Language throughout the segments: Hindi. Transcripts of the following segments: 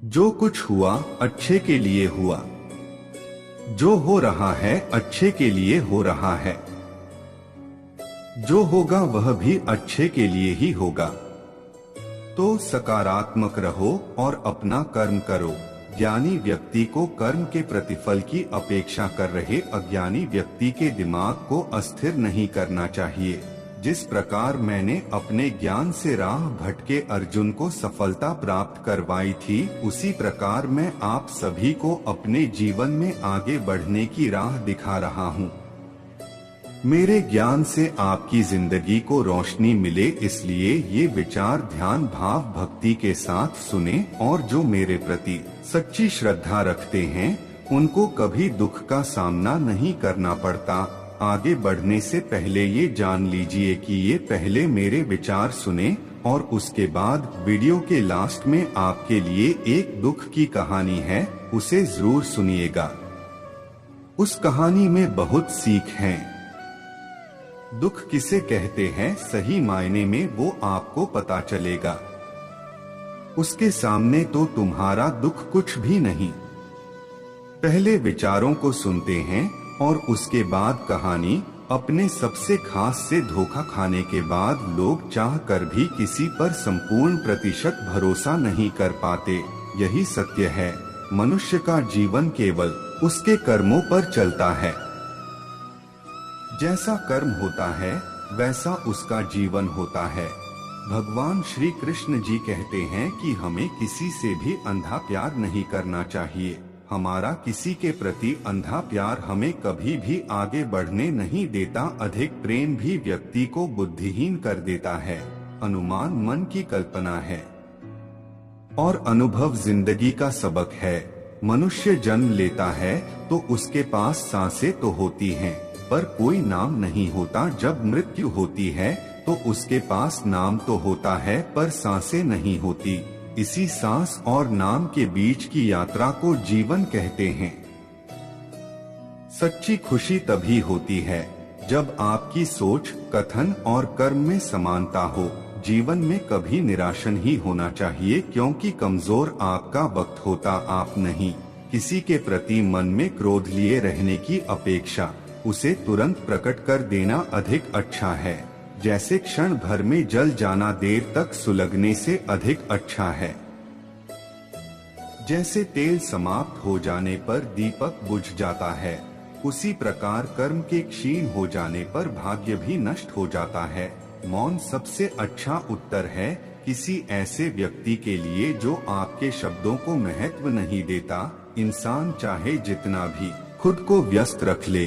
जो कुछ हुआ अच्छे के लिए हुआ, जो हो रहा है अच्छे के लिए हो रहा है, जो होगा वह भी अच्छे के लिए ही होगा। तो सकारात्मक रहो और अपना कर्म करो। ज्ञानी व्यक्ति को कर्म के प्रतिफल की अपेक्षा कर रहे अज्ञानी व्यक्ति के दिमाग को अस्थिर नहीं करना चाहिए। जिस प्रकार मैंने अपने ज्ञान से राह भटके अर्जुन को सफलता प्राप्त करवाई थी, उसी प्रकार मैं आप सभी को अपने जीवन में आगे बढ़ने की राह दिखा रहा हूँ। मेरे ज्ञान से आपकी जिंदगी को रोशनी मिले, इसलिए ये विचार ध्यान भाव भक्ति के साथ सुने और जो मेरे प्रति सच्ची श्रद्धा रखते हैं उनको कभी दुख का सामना नहीं करना पड़ता। आगे बढ़ने से पहले ये जान लीजिए कि ये पहले मेरे विचार सुने और उसके बाद वीडियो के लास्ट में आपके लिए एक दुख की कहानी है, उसे जरूर सुनिएगा। उस कहानी में बहुत सीख है। दुख किसे कहते हैं सही मायने में वो आपको पता चलेगा। उसके सामने तो तुम्हारा दुख कुछ भी नहीं। पहले विचारों को सुनते हैं और उसके बाद कहानी। अपने सबसे खास से धोखा खाने के बाद लोग चाह कर भी किसी पर संपूर्ण प्रतिशत भरोसा नहीं कर पाते। यही सत्य है। मनुष्य का जीवन केवल उसके कर्मों पर चलता है। जैसा कर्म होता है वैसा उसका जीवन होता है। भगवान श्री कृष्ण जी कहते हैं कि हमें किसी से भी अंधा प्यार नहीं करना चाहिए। हमारा किसी के प्रति अंधा प्यार हमें कभी भी आगे बढ़ने नहीं देता। अधिक प्रेम भी व्यक्ति को बुद्धिहीन कर देता है। अनुमान मन की कल्पना है और अनुभव जिंदगी का सबक है। मनुष्य जन्म लेता है तो उसके पास सांसें तो होती हैं, पर कोई नाम नहीं होता। जब मृत्यु होती है तो उसके पास नाम तो होता है पर सांसें नहीं होती। इसी सांस और नाम के बीच की यात्रा को जीवन कहते हैं। सच्ची खुशी तभी होती है जब आपकी सोच, कथन और कर्म में समानता हो। जीवन में कभी निराश नहीं होना चाहिए, क्योंकि कमजोर आपका वक्त होता आप नहीं। किसी के प्रति मन में क्रोध लिए रहने की अपेक्षा उसे तुरंत प्रकट कर देना अधिक अच्छा है। जैसे क्षण भर में जल जाना देर तक सुलगने से अधिक अच्छा है। जैसे तेल समाप्त हो जाने पर दीपक बुझ जाता है, उसी प्रकार कर्म के क्षीण हो जाने पर भाग्य भी नष्ट हो जाता है। मौन सबसे अच्छा उत्तर है किसी ऐसे व्यक्ति के लिए जो आपके शब्दों को महत्व नहीं देता। इंसान चाहे जितना भी खुद को व्यस्त रख ले,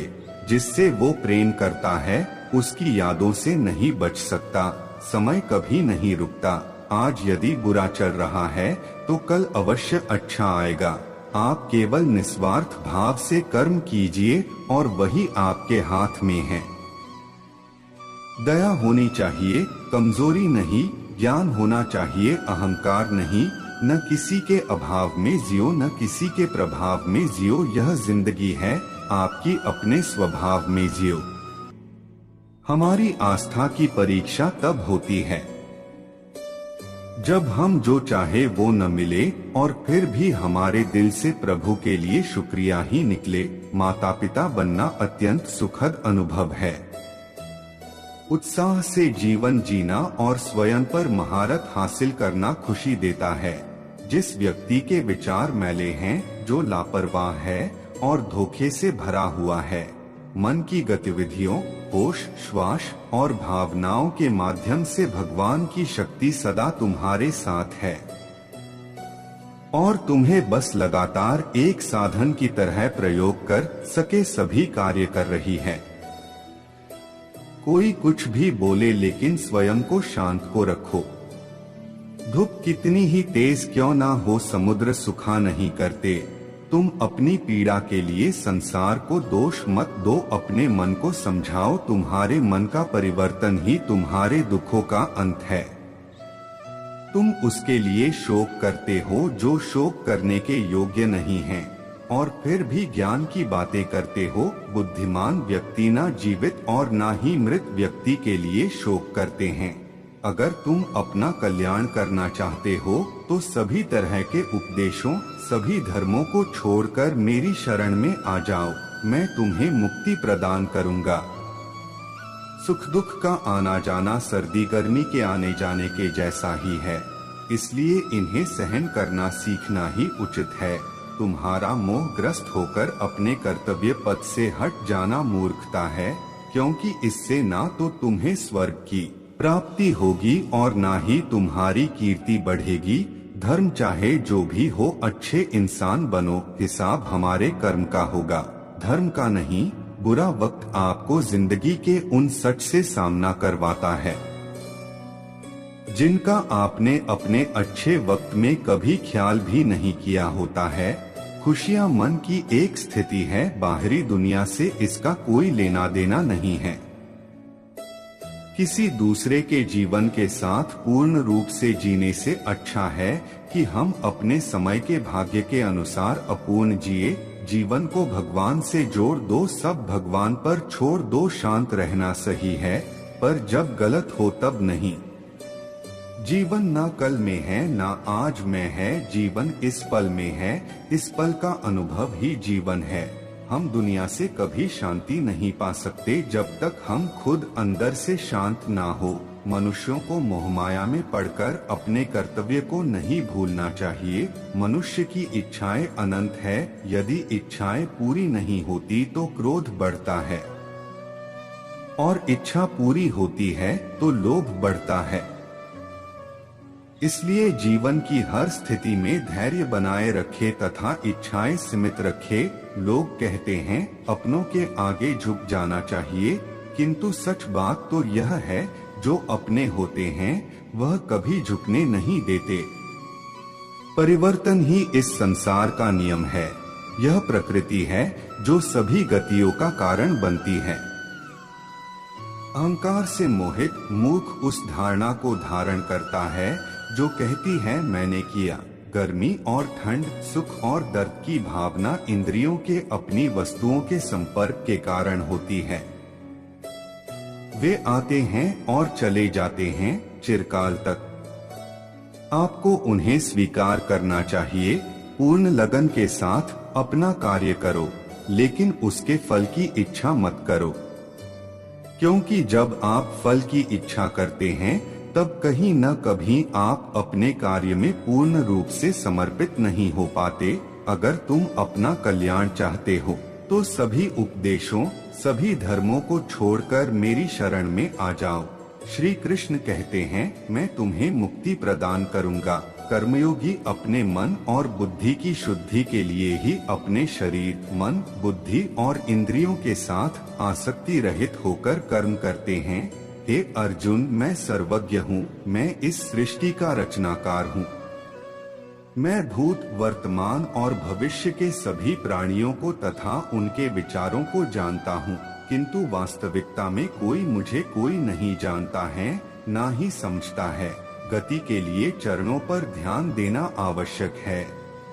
जिससे वो प्रेम करता है उसकी यादों से नहीं बच सकता। समय कभी नहीं रुकता। आज यदि बुरा चल रहा है तो कल अवश्य अच्छा आएगा। आप केवल निस्वार्थ भाव से कर्म कीजिए और वही आपके हाथ में है। दया होनी चाहिए, कमजोरी नहीं। ज्ञान होना चाहिए, अहंकार नहीं। न किसी के अभाव में जियो, न किसी के प्रभाव में जियो। यह जिंदगी है, आपकी अपने स्वभाव में जियो। हमारी आस्था की परीक्षा तब होती है जब हम जो चाहे वो न मिले और फिर भी हमारे दिल से प्रभु के लिए शुक्रिया ही निकले। माता पिता बनना अत्यंत सुखद अनुभव है। उत्साह से जीवन जीना और स्वयं पर महारत हासिल करना खुशी देता है। जिस व्यक्ति के विचार मैले हैं, जो लापरवाह है और धोखे से भरा हुआ है, मन की गतिविधियों, होश, श्वास और भावनाओं के माध्यम से भगवान की शक्ति सदा तुम्हारे साथ है और तुम्हें बस लगातार एक साधन की तरह प्रयोग कर सके सभी कार्य कर रही है। कोई कुछ भी बोले, लेकिन स्वयं को शांत को रखो। धूप कितनी ही तेज क्यों ना हो, समुद्र सुखा नहीं करते। तुम अपनी पीड़ा के लिए संसार को दोष मत दो, अपने मन को समझाओ। तुम्हारे मन का परिवर्तन ही तुम्हारे दुखों का अंत है। तुम उसके लिए शोक करते हो जो शोक करने के योग्य नहीं है, और फिर भी ज्ञान की बातें करते हो। बुद्धिमान व्यक्ति ना जीवित और ना ही मृत व्यक्ति के लिए शोक करते हैं। अगर तुम अपना कल्याण करना चाहते हो तो सभी तरह के उपदेशों, सभी धर्मों को छोड़कर मेरी शरण में आ जाओ, मैं तुम्हें मुक्ति प्रदान करूंगा। सुख दुख का आना जाना सर्दी गर्मी के आने जाने के जैसा ही है, इसलिए इन्हें सहन करना सीखना ही उचित है। तुम्हारा मोहग्रस्त होकर अपने कर्तव्य पथ से हट जाना मूर्खता है, क्योंकि इससे ना तो तुम्हें स्वर्ग की प्राप्ति होगी और ना ही तुम्हारी कीर्ति बढ़ेगी। धर्म चाहे जो भी हो, अच्छे इंसान बनो, हिसाब हमारे कर्म का होगा, धर्म का नहीं। बुरा वक्त आपको जिंदगी के उन सच से सामना करवाता है जिनका आपने अपने अच्छे वक्त में कभी ख्याल भी नहीं किया होता है। खुशियां मन की एक स्थिति है, बाहरी दुनिया से इसका कोई लेना देना नहीं है। किसी दूसरे के जीवन के साथ पूर्ण रूप से जीने से अच्छा है कि हम अपने समय के भाग्य के अनुसार अपूर्ण जिए। जीवन को भगवान से जोड़ दो, सब भगवान पर छोड़ दो। शांत रहना सही है, पर जब गलत हो तब नहीं। जीवन ना कल में है ना आज में है, जीवन इस पल में है, इस पल का अनुभव ही जीवन है। हम दुनिया से कभी शांति नहीं पा सकते जब तक हम खुद अंदर से शांत ना हो। मनुष्यों को मोहमाया में पड़कर अपने कर्तव्य को नहीं भूलना चाहिए। मनुष्य की इच्छाएं अनंत है, यदि इच्छाएं पूरी नहीं होती तो क्रोध बढ़ता है, और इच्छा पूरी होती है तो लोभ बढ़ता है। इसलिए जीवन की हर स्थिति में धैर्य बनाए रखे तथा इच्छाएं सीमित रखे। लोग कहते हैं अपनों के आगे झुक जाना चाहिए, किंतु सच बात तो यह है जो अपने होते हैं वह कभी झुकने नहीं देते। परिवर्तन ही इस संसार का नियम है। यह प्रकृति है जो सभी गतियों का कारण बनती है। अहंकार से मोहित मूर्ख उस धारणा को धारण करता है जो कहती है मैंने किया। गर्मी और ठंड, सुख और दर्द की भावना इंद्रियों के अपनी वस्तुओं के संपर्क के कारण होती है। वे आते हैं और चले जाते हैं चिरकाल तक। आपको उन्हें स्वीकार करना चाहिए। पूर्ण लगन के साथ अपना कार्य करो, लेकिन उसके फल की इच्छा मत करो, क्योंकि जब आप फल की इच्छा करते हैं तब कहीं न कभी आप अपने कार्य में पूर्ण रूप से समर्पित नहीं हो पाते। अगर तुम अपना कल्याण चाहते हो तो सभी उपदेशों, सभी धर्मों को छोड़कर मेरी शरण में आ जाओ। श्री कृष्ण कहते हैं मैं तुम्हें मुक्ति प्रदान करूंगा। कर्मयोगी अपने मन और बुद्धि की शुद्धि के लिए ही अपने शरीर, मन, बुद्धि और इंद्रियों के साथ आसक्ति रहित होकर कर्म करते हैं। हे अर्जुन, मैं सर्वज्ञ हूँ, मैं इस सृष्टि का रचनाकार हूँ। मैं भूत, वर्तमान और भविष्य के सभी प्राणियों को तथा उनके विचारों को जानता हूँ, किंतु वास्तविकता में कोई नहीं जानता है, ना ही समझता है। गति के लिए चरणों पर ध्यान देना आवश्यक है,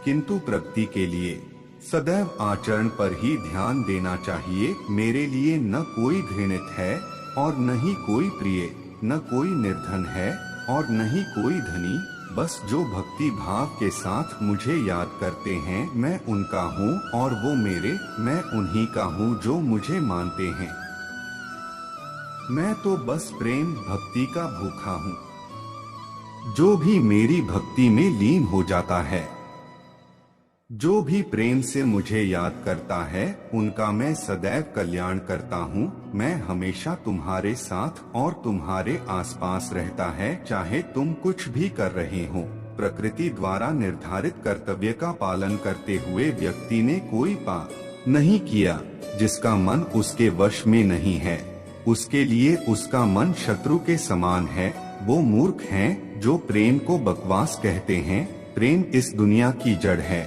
किंतु प्रगति के लिए सदैव आचरण पर ही ध्यान देना चाहिए। मेरे लिए न कोई घृणित है और न ही कोई प्रिय, न कोई निर्धन है और न ही कोई धनी। बस जो भक्ति भाव के साथ मुझे याद करते हैं, मैं उनका हूँ और वो मेरे, मैं उन्हीं का हूँ जो मुझे मानते हैं। मैं तो बस प्रेम भक्ति का भूखा हूँ। जो भी मेरी भक्ति में लीन हो जाता है, जो भी प्रेम से मुझे याद करता है, उनका मैं सदैव कल्याण करता हूँ। मैं हमेशा तुम्हारे साथ और तुम्हारे आसपास रहता है, चाहे तुम कुछ भी कर रहे हो। प्रकृति द्वारा निर्धारित कर्तव्य का पालन करते हुए व्यक्ति ने कोई पाप नहीं किया जिसका मन उसके वश में नहीं है। उसके लिए उसका मन शत्रु के समान है। वो मूर्ख हैं जो प्रेम को बकवास कहते हैं। प्रेम इस दुनिया की जड़ है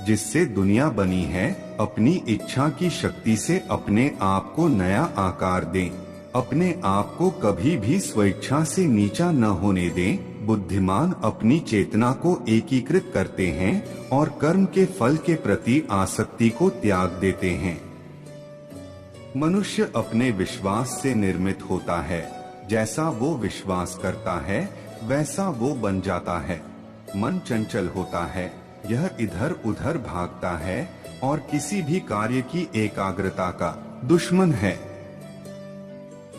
जिससे दुनिया बनी है। अपनी इच्छा की शक्ति से अपने आप को नया आकार दें। अपने आप को कभी भी स्वेच्छा से नीचा न होने दें। बुद्धिमान अपनी चेतना को एकीकृत करते हैं और कर्म के फल के प्रति आसक्ति को त्याग देते हैं। मनुष्य अपने विश्वास से निर्मित होता है। जैसा वो विश्वास करता है वैसा वो बन जाता है। मन चंचल होता है, यह इधर उधर भागता है और किसी भी कार्य की एकाग्रता का दुश्मन है।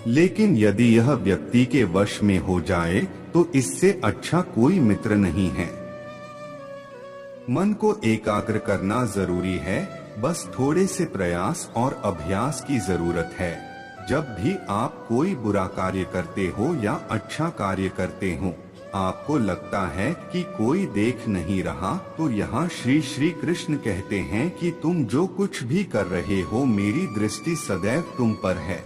लेकिन यदि यह व्यक्ति के वश में हो जाए तो इससे अच्छा कोई मित्र नहीं है। मन को एकाग्र करना जरूरी है, बस थोड़े से प्रयास और अभ्यास की जरूरत है। जब भी आप कोई बुरा कार्य करते हो या अच्छा कार्य करते हो, आपको लगता है कि कोई देख नहीं रहा, तो यहाँ श्री कृष्ण कहते हैं कि तुम जो कुछ भी कर रहे हो मेरी दृष्टि सदैव तुम पर है।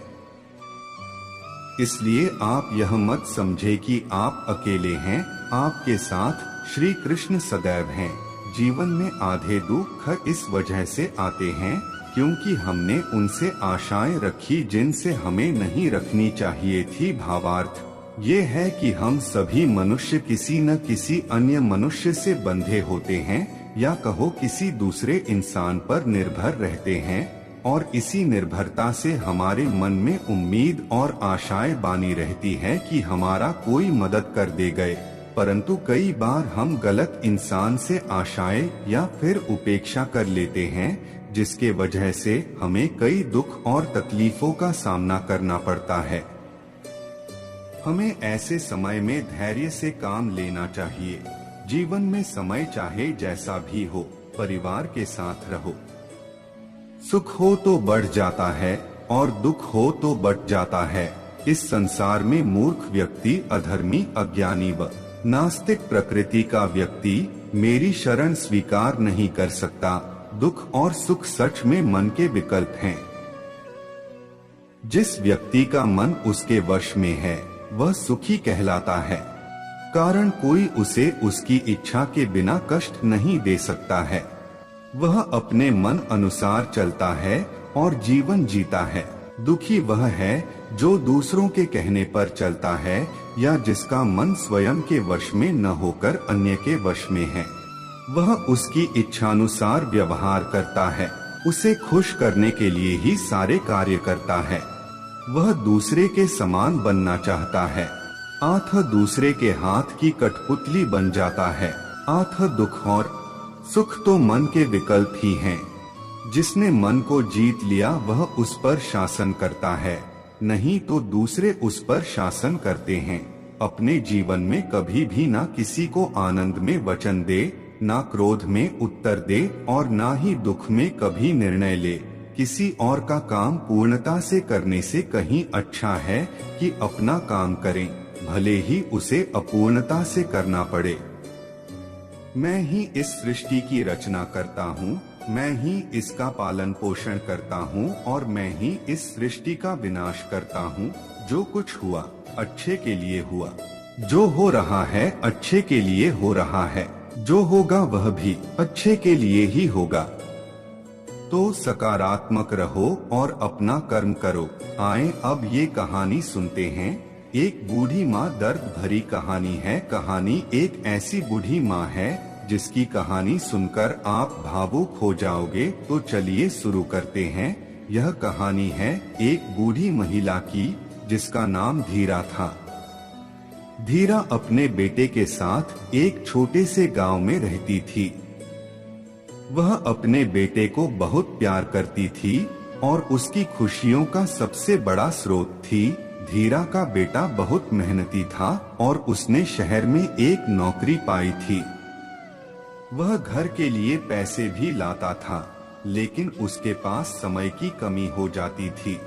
इसलिए आप यह मत समझे कि आप अकेले हैं, आपके साथ श्री कृष्ण सदैव हैं। जीवन में आधे दुख इस वजह से आते हैं क्योंकि हमने उनसे आशाएं रखी जिनसे हमें नहीं रखनी चाहिए थी। भावार्थ ये है कि हम सभी मनुष्य किसी न किसी अन्य मनुष्य से बंधे होते हैं, या कहो किसी दूसरे इंसान पर निर्भर रहते हैं, और इसी निर्भरता से हमारे मन में उम्मीद और आशाएं बानी रहती है कि हमारा कोई मदद कर दे गए। परंतु कई बार हम गलत इंसान से आशाएं या फिर उपेक्षा कर लेते हैं, जिसके वजह से हमें कई दुख और तकलीफों का सामना करना पड़ता है। हमें ऐसे समय में धैर्य से काम लेना चाहिए। जीवन में समय चाहे जैसा भी हो, परिवार के साथ रहो। सुख हो तो बढ़ जाता है और दुख हो तो बढ़ जाता है। इस संसार में मूर्ख व्यक्ति, अधर्मी, अज्ञानी व नास्तिक प्रकृति का व्यक्ति मेरी शरण स्वीकार नहीं कर सकता। दुख और सुख सच में मन के विकल्प हैं। जिस व्यक्ति का मन उसके वश में है वह सुखी कहलाता है, कारण कोई उसे उसकी इच्छा के बिना कष्ट नहीं दे सकता है। वह अपने मन अनुसार चलता है और जीवन जीता है। दुखी वह है जो दूसरों के कहने पर चलता है या जिसका मन स्वयं के वश में न होकर अन्य के वश में है। वह उसकी इच्छानुसार व्यवहार करता है, उसे खुश करने के लिए ही सारे कार्य करता है। वह दूसरे के समान बनना चाहता है, आथ दूसरे के हाथ की कठपुतली बन जाता है। आथ दुख और सुख तो मन के विकल्प ही हैं। जिसने मन को जीत लिया वह उस पर शासन करता है, नहीं तो दूसरे उस पर शासन करते हैं। अपने जीवन में कभी भी ना किसी को आनंद में वचन दे, ना क्रोध में उत्तर दे और ना ही दुख में कभी निर्णय ले। किसी और का काम पूर्णता से करने से कहीं अच्छा है कि अपना काम करें, भले ही उसे अपूर्णता से करना पड़े। मैं ही इस सृष्टि की रचना करता हूँ, मैं ही इसका पालन पोषण करता हूँ और मैं ही इस सृष्टि का विनाश करता हूँ। जो कुछ हुआ अच्छे के लिए हुआ, जो हो रहा है अच्छे के लिए हो रहा है, जो होगा वह भी अच्छे के लिए ही होगा। तो सकारात्मक रहो और अपना कर्म करो। आए अब ये कहानी सुनते हैं। एक बूढ़ी माँ दर्द भरी कहानी है। कहानी एक ऐसी बूढ़ी माँ है जिसकी कहानी सुनकर आप भावुक हो जाओगे। तो चलिए शुरू करते हैं। यह कहानी है एक बूढ़ी महिला की जिसका नाम धीरा था। धीरा अपने बेटे के साथ एक छोटे से गांव में रहती थी। वह अपने बेटे को बहुत प्यार करती थी और उसकी खुशियों का सबसे बड़ा स्रोत थी। धीरा का बेटा बहुत मेहनती था और उसने शहर में एक नौकरी पाई थी। वह घर के लिए पैसे भी लाता था, लेकिन उसके पास समय की कमी हो जाती थी।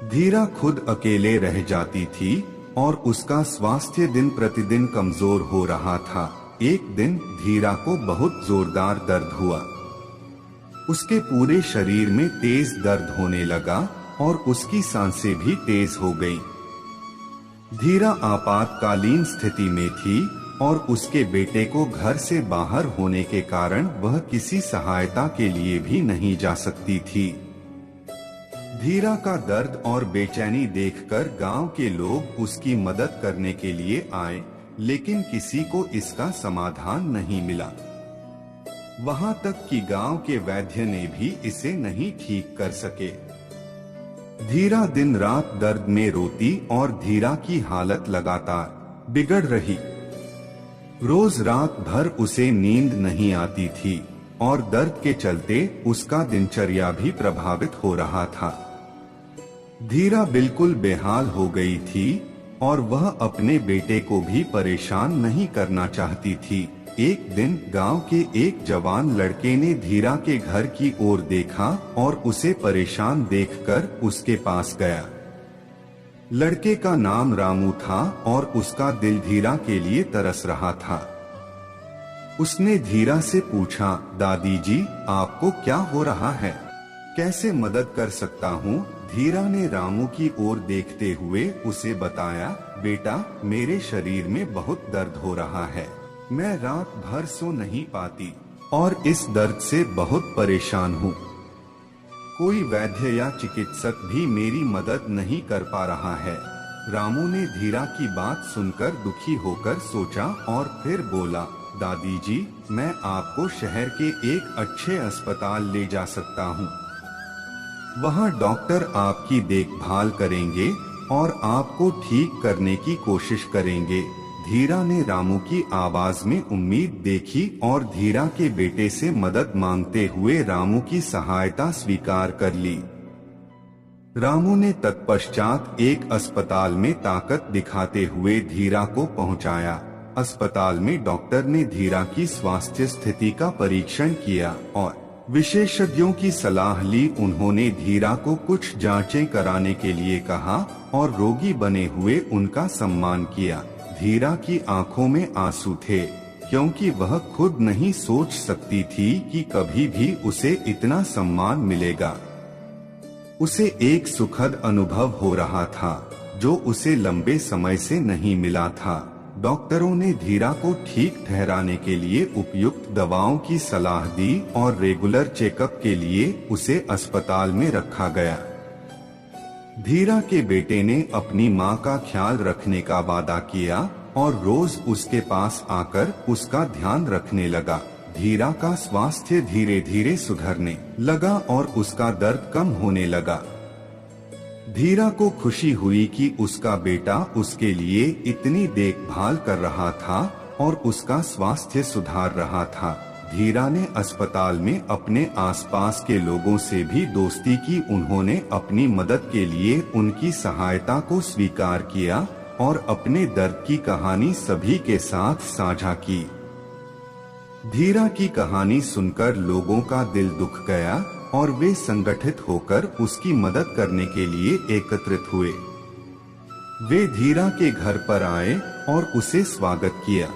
धीरा खुद अकेले रह जाती थी और उसका स्वास्थ्य दिन प्रतिदिन कमजोर हो रहा था। एक दिन धीरा को बहुत जोरदार दर्द हुआ। उसके पूरे शरीर में तेज दर्द होने लगा और उसकी सांसें भी तेज हो गईं। धीरा आपातकालीन स्थिति में थी और उसके बेटे को घर से बाहर होने के कारण वह किसी सहायता के लिए भी नहीं जा सकती थी। धीरा का दर्द और बेचैनी देखकर गांव के लोग उसकी मदद करने के लिए आए, लेकिन किसी को इसका समाधान नहीं मिला। वहां तक कि गांव के वैद्य ने भी इसे नहीं ठीक कर सके। धीरा दिन रात दर्द में रोती और धीरा की हालत लगातार बिगड़ रही। रोज रात भर उसे नींद नहीं आती थी और दर्द के चलते उसका दिनचर्या भी प्रभावित हो रहा था। धीरा बिल्कुल बेहाल हो गई थी और वह अपने बेटे को भी परेशान नहीं करना चाहती थी। एक दिन गांव के एक जवान लड़के ने धीरा के घर की ओर देखा और उसे परेशान देखकर उसके पास गया। लड़के का नाम रामू था और उसका दिल धीरा के लिए तरस रहा था। उसने धीरा से पूछा, दादी जी, आपको क्या हो रहा है? कैसे मदद कर सकता हूँ? धीरा ने रामू की ओर देखते हुए उसे बताया, बेटा, मेरे शरीर में बहुत दर्द हो रहा है। मैं रात भर सो नहीं पाती और इस दर्द से बहुत परेशान हूँ। कोई वैद्य या चिकित्सक भी मेरी मदद नहीं कर पा रहा है। रामू ने धीरा की बात सुनकर दुखी होकर सोचा और फिर बोला, दादी जी, मैं आपको शहर के एक अच्छे अस्पताल ले जा सकता हूँ। वहाँ डॉक्टर आपकी देखभाल करेंगे और आपको ठीक करने की कोशिश करेंगे। धीरा ने रामू की आवाज में उम्मीद देखी और धीरा के बेटे से मदद मांगते हुए रामू की सहायता स्वीकार कर ली। रामू ने तत्पश्चात एक अस्पताल में ताकत दिखाते हुए धीरा को पहुंचाया। अस्पताल में डॉक्टर ने धीरा की स्वास्थ्य स्थिति का परीक्षण किया और विशेषज्ञों की सलाह ली। उन्होंने धीरा को कुछ जांचें कराने के लिए कहा और रोगी बने हुए उनका सम्मान किया। धीरा की आंखों में आंसू थे क्योंकि वह खुद नहीं सोच सकती थी कि कभी भी उसे इतना सम्मान मिलेगा। उसे एक सुखद अनुभव हो रहा था जो उसे लंबे समय से नहीं मिला था। डॉक्टरों ने धीरा को ठीक ठहराने के लिए उपयुक्त दवाओं की सलाह दी और रेगुलर चेकअप के लिए उसे अस्पताल में रखा गया। धीरा के बेटे ने अपनी मां का ख्याल रखने का वादा किया और रोज उसके पास आकर उसका ध्यान रखने लगा। धीरा का स्वास्थ्य धीरे धीरे सुधरने लगा और उसका दर्द कम होने लगा। धीरा को खुशी हुई कि उसका बेटा उसके लिए इतनी देखभाल कर रहा था और उसका स्वास्थ्य सुधार रहा था। धीरा ने अस्पताल में अपने आसपास के लोगों से भी दोस्ती की। उन्होंने अपनी मदद के लिए उनकी सहायता को स्वीकार किया और अपने दर्द की कहानी सभी के साथ साझा की। धीरा की कहानी सुनकर लोगों का दिल दुख गया और वे संगठित होकर उसकी मदद करने के लिए एकत्रित हुए। वे धीरा के घर पर आए और उसे स्वागत किया।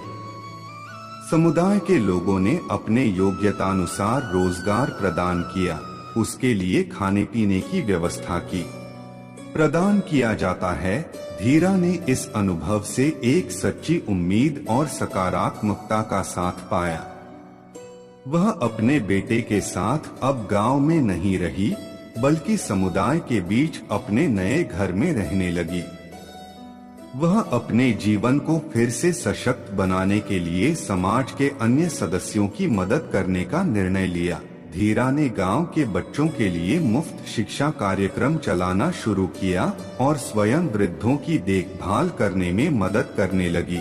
समुदाय के लोगों ने अपने योग्यतानुसार रोजगार प्रदान किया। उसके लिए खाने पीने की व्यवस्था की प्रदान किया जाता है। धीरा ने इस अनुभव से एक सच्ची उम्मीद और सकारात्मकता का साथ पाया। वह अपने बेटे के साथ अब गांव में नहीं रही बल्कि समुदाय के बीच अपने नए घर में रहने लगी। वह अपने जीवन को फिर से सशक्त बनाने के लिए समाज के अन्य सदस्यों की मदद करने का निर्णय लिया। धीरा ने गांव के बच्चों के लिए मुफ्त शिक्षा कार्यक्रम चलाना शुरू किया और स्वयं वृद्धों की देखभाल करने में मदद करने लगी।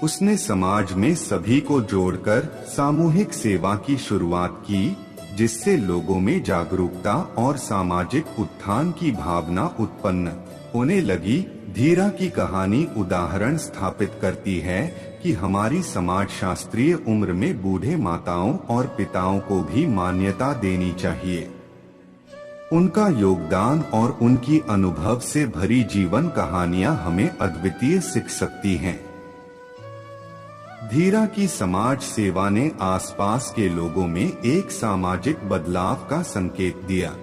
उसने समाज में सभी को जोड़कर सामूहिक सेवा की शुरुआत की, जिससे लोगों में जागरूकता और सामाजिक उत्थान की भावना उत्पन्न होने लगी। धीरा की कहानी उदाहरण स्थापित करती है कि हमारी समाज शास्त्रीय उम्र में बूढ़े माताओं और पिताओं को भी मान्यता देनी चाहिए। उनका योगदान और उनकी अनुभव से भरी जीवन कहानियां हमें अद्वितीय सीख सकती हैं। धीरा की समाज सेवा ने आसपास के लोगों में एक सामाजिक बदलाव का संकेत दिया।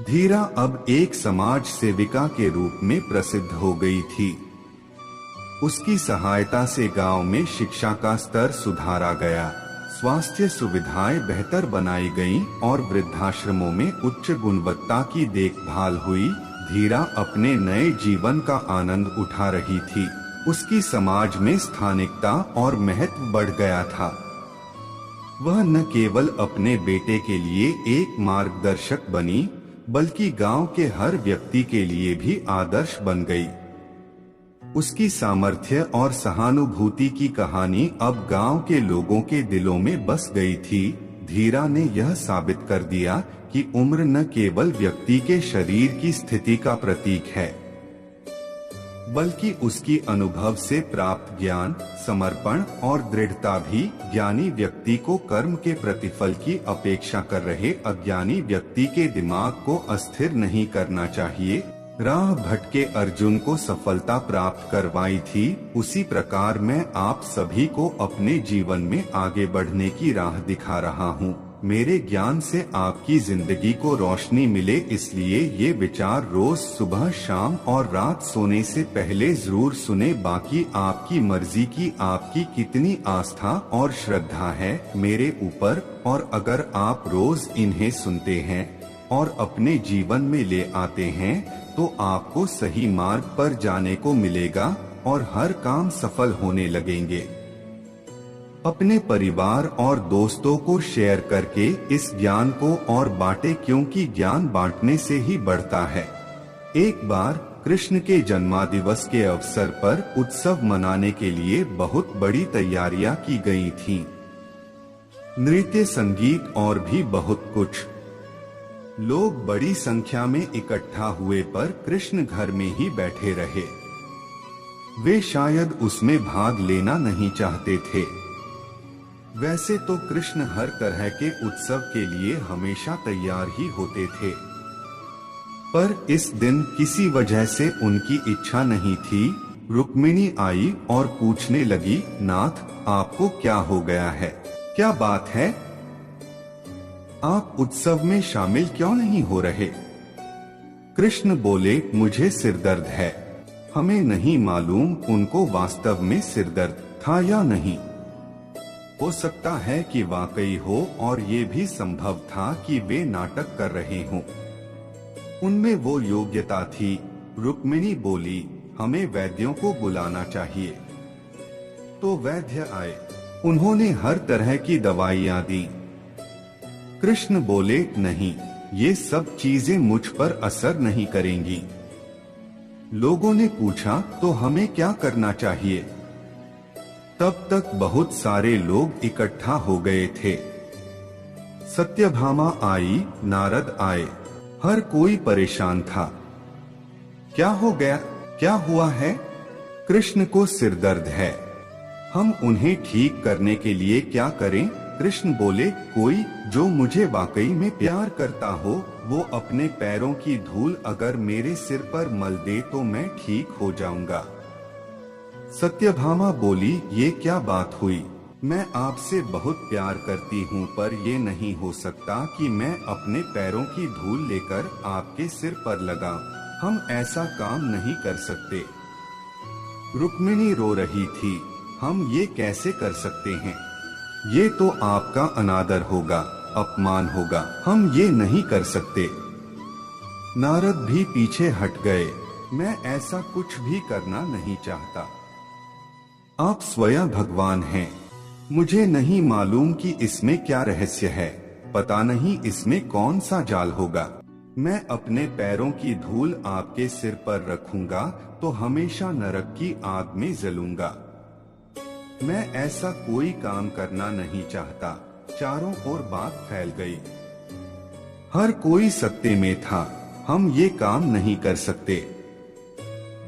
धीरा अब एक समाज सेविका के रूप में प्रसिद्ध हो गई थी। उसकी सहायता से गांव में शिक्षा का स्तर सुधारा गया, स्वास्थ्य सुविधाएं बेहतर बनाई गईं और वृद्धाश्रमों में उच्च गुणवत्ता की देखभाल हुई। धीरा अपने नए जीवन का आनंद उठा रही थी। उसकी समाज में स्थानिकता और महत्व बढ़ गया था। वह न केवल अपने बेटे के लिए एक मार्गदर्शक बनी, बल्कि गांव के हर व्यक्ति के लिए भी आदर्श बन गई। उसकी सामर्थ्य और सहानुभूति की कहानी अब गांव के लोगों के दिलों में बस गई थी। धीरा ने यह साबित कर दिया कि उम्र न केवल व्यक्ति के शरीर की स्थिति का प्रतीक है, बल्कि उसकी अनुभव से प्राप्त ज्ञान, समर्पण और दृढ़ता भी। ज्ञानी व्यक्ति को कर्म के प्रतिफल की अपेक्षा कर रहे अज्ञानी व्यक्ति के दिमाग को अस्थिर नहीं करना चाहिए। राह भटके अर्जुन को सफलता प्राप्त करवाई थी, उसी प्रकार मैं आप सभी को अपने जीवन में आगे बढ़ने की राह दिखा रहा हूँ। मेरे ज्ञान से आपकी जिंदगी को रोशनी मिले, इसलिए ये विचार रोज सुबह, शाम और रात सोने से पहले जरूर सुने। बाकी आपकी मर्जी की आपकी कितनी आस्था और श्रद्धा है मेरे ऊपर, और अगर आप रोज इन्हें सुनते हैं और अपने जीवन में ले आते हैं तो आपको सही मार्ग पर जाने को मिलेगा और हर काम सफल होने लगेंगे। अपने परिवार और दोस्तों को शेयर करके इस ज्ञान को और बांटे, क्योंकि ज्ञान बांटने से ही बढ़ता है। एक बार कृष्ण के जन्मदिवस के अवसर पर उत्सव मनाने के लिए बहुत बड़ी तैयारियां की गई थीं। नृत्य, संगीत और भी बहुत कुछ। लोग बड़ी संख्या में इकट्ठा हुए पर कृष्ण घर में ही बैठे रहे। वे शायद उसमें भाग लेना नहीं चाहते थे। वैसे तो कृष्ण हर तरह के उत्सव के लिए हमेशा तैयार ही होते थे, पर इस दिन किसी वजह से उनकी इच्छा नहीं थी। रुक्मिणी आई और पूछने लगी, नाथ, आपको क्या हो गया है? क्या बात है? आप उत्सव में शामिल क्यों नहीं हो रहे? कृष्ण बोले, मुझे सिर दर्द है। हमें नहीं मालूम उनको वास्तव में सिर दर्द था या नहीं। हो सकता है कि वाकई हो, और ये भी संभव था कि वे नाटक कर रहे हों। उनमें वो योग्यता थी। रुक्मिणी बोली, हमें वैद्यों को बुलाना चाहिए। तो वैद्य आए। उन्होंने हर तरह की दवाइयां दी। कृष्ण बोले, नहीं, ये सब चीजें मुझ पर असर नहीं करेंगी। लोगों ने पूछा, तो हमें क्या करना चाहिए? तब तक बहुत सारे लोग इकट्ठा हो गए थे। सत्यभामा आई, नारद आए। हर कोई परेशान था। क्या हो गया? क्या हुआ है? कृष्ण को सिर दर्द है। हम उन्हें ठीक करने के लिए क्या करें? कृष्ण बोले, कोई जो मुझे वाकई में प्यार करता हो, वो अपने पैरों की धूल अगर मेरे सिर पर मल दे तो मैं ठीक हो जाऊंगा। सत्यभामा बोली, ये क्या बात हुई? मैं आपसे बहुत प्यार करती हूँ, पर ये नहीं हो सकता कि मैं अपने पैरों की धूल लेकर आपके सिर पर लगाऊं। हम ऐसा काम नहीं कर सकते। रुक्मिणी रो रही थी। हम ये कैसे कर सकते हैं? ये तो आपका अनादर होगा, अपमान होगा। हम ये नहीं कर सकते। नारद भी पीछे हट गए। मैं ऐसा कुछ भी करना नहीं चाहता। आप स्वयं भगवान हैं। मुझे नहीं मालूम कि इसमें क्या रहस्य है। पता नहीं इसमें कौन सा जाल होगा। मैं अपने पैरों की धूल आपके सिर पर रखूंगा तो हमेशा नरक की आग में जलूंगा। मैं ऐसा कोई काम करना नहीं चाहता। चारों ओर बात फैल गई। हर कोई सत्ते में था। हम ये काम नहीं कर सकते।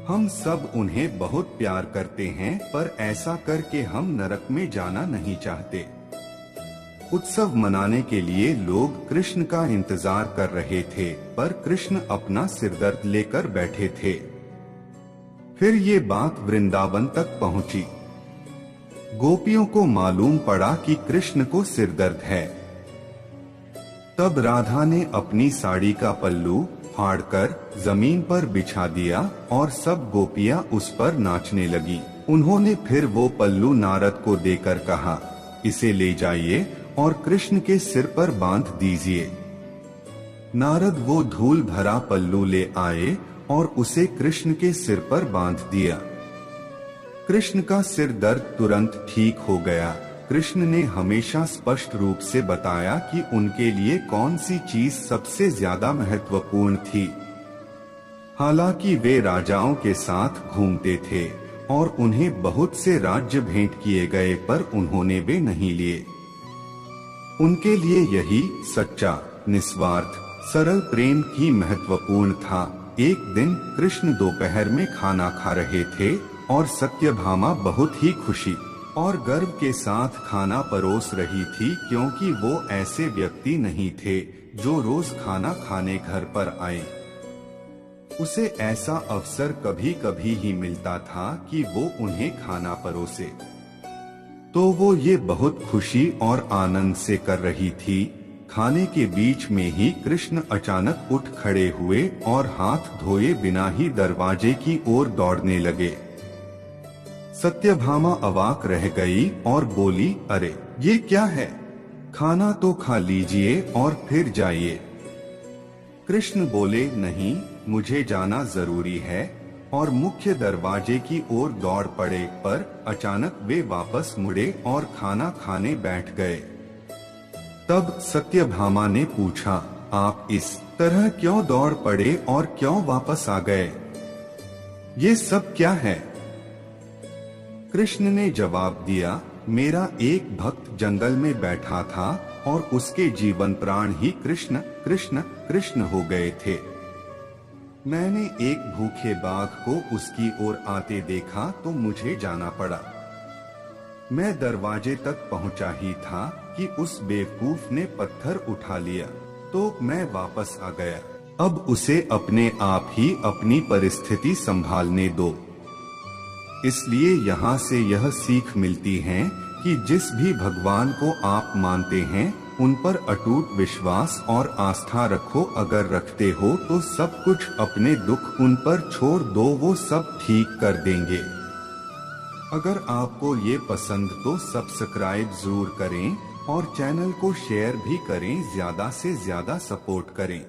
हम सब उन्हें बहुत प्यार करते हैं, पर ऐसा करके हम नरक में जाना नहीं चाहते। उत्सव मनाने के लिए लोग कृष्ण का इंतजार कर रहे थे, पर कृष्ण अपना सिरदर्द लेकर बैठे थे। फिर ये बात वृंदावन तक पहुंची। गोपियों को मालूम पड़ा कि कृष्ण को सिरदर्द है। तब राधा ने अपनी साड़ी का पल्लू फाड़कर जमीन पर बिछा दिया और सब गोपियां उस पर नाचने लगी। उन्होंने फिर वो पल्लू नारद को देकर कहा, इसे ले जाइए और कृष्ण के सिर पर बांध दीजिए। नारद वो धूल भरा पल्लू ले आए और उसे कृष्ण के सिर पर बांध दिया। कृष्ण का सिर दर्द तुरंत ठीक हो गया। कृष्ण ने हमेशा स्पष्ट रूप से बताया कि उनके लिए कौन सी चीज सबसे ज्यादा महत्वपूर्ण थी। हालांकि वे राजाओं के साथ घूमते थे और उन्हें बहुत से राज्य भेंट किए गए, पर उन्होंने वे नहीं लिए। उनके लिए यही सच्चा, निस्वार्थ, सरल प्रेम ही महत्वपूर्ण था। एक दिन कृष्ण दोपहर में खाना खा रहे थे और सत्यभामा बहुत ही खुशी और गर्व के साथ खाना परोस रही थी, क्योंकि वो ऐसे व्यक्ति नहीं थे जो रोज खाना खाने घर पर आए। उसे ऐसा अवसर कभी कभी ही मिलता था कि वो उन्हें खाना परोसे, तो वो ये बहुत खुशी और आनंद से कर रही थी। खाने के बीच में ही कृष्ण अचानक उठ खड़े हुए और हाथ धोए बिना ही दरवाजे की ओर दौड़ने लगे। सत्यभामा अवाक रह गई और बोली, अरे ये क्या है? खाना तो खा लीजिए और फिर जाइए। कृष्ण बोले, नहीं, मुझे जाना जरूरी है, और मुख्य दरवाजे की ओर दौड़ पड़े, पर अचानक वे वापस मुड़े और खाना खाने बैठ गए। तब सत्यभामा ने पूछा, आप इस तरह क्यों दौड़ पड़े और क्यों वापस आ गए? ये सब क्या है? कृष्ण ने जवाब दिया, मेरा एक भक्त जंगल में बैठा था और उसके जीवन प्राण ही कृष्ण कृष्ण कृष्ण हो गए थे। मैंने एक भूखे बाघ को उसकी ओर आते देखा तो मुझे जाना पड़ा। मैं दरवाजे तक पहुंचा ही था कि उस बेवकूफ ने पत्थर उठा लिया, तो मैं वापस आ गया। अब उसे अपने आप ही अपनी परिस्थिति संभालने दो। इसलिए यहाँ से यह सीख मिलती है कि जिस भी भगवान को आप मानते हैं उन पर अटूट विश्वास और आस्था रखो। अगर रखते हो तो सब कुछ अपने दुख उन पर छोड़ दो, वो सब ठीक कर देंगे। अगर आपको ये पसंद तो सब्सक्राइब जरूर करें और चैनल को शेयर भी करें, ज्यादा से ज्यादा सपोर्ट करें।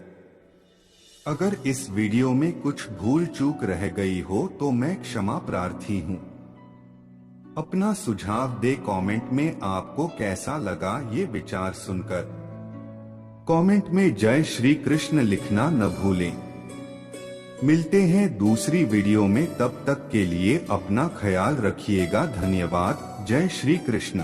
अगर इस वीडियो में कुछ भूल चूक रह गई हो तो मैं क्षमा प्रार्थी हूँ। अपना सुझाव दे कमेंट में आपको कैसा लगा ये विचार सुनकर। कमेंट में जय श्री कृष्ण लिखना न भूलें। मिलते हैं दूसरी वीडियो में, तब तक के लिए अपना ख्याल रखिएगा। धन्यवाद। जय श्री कृष्ण।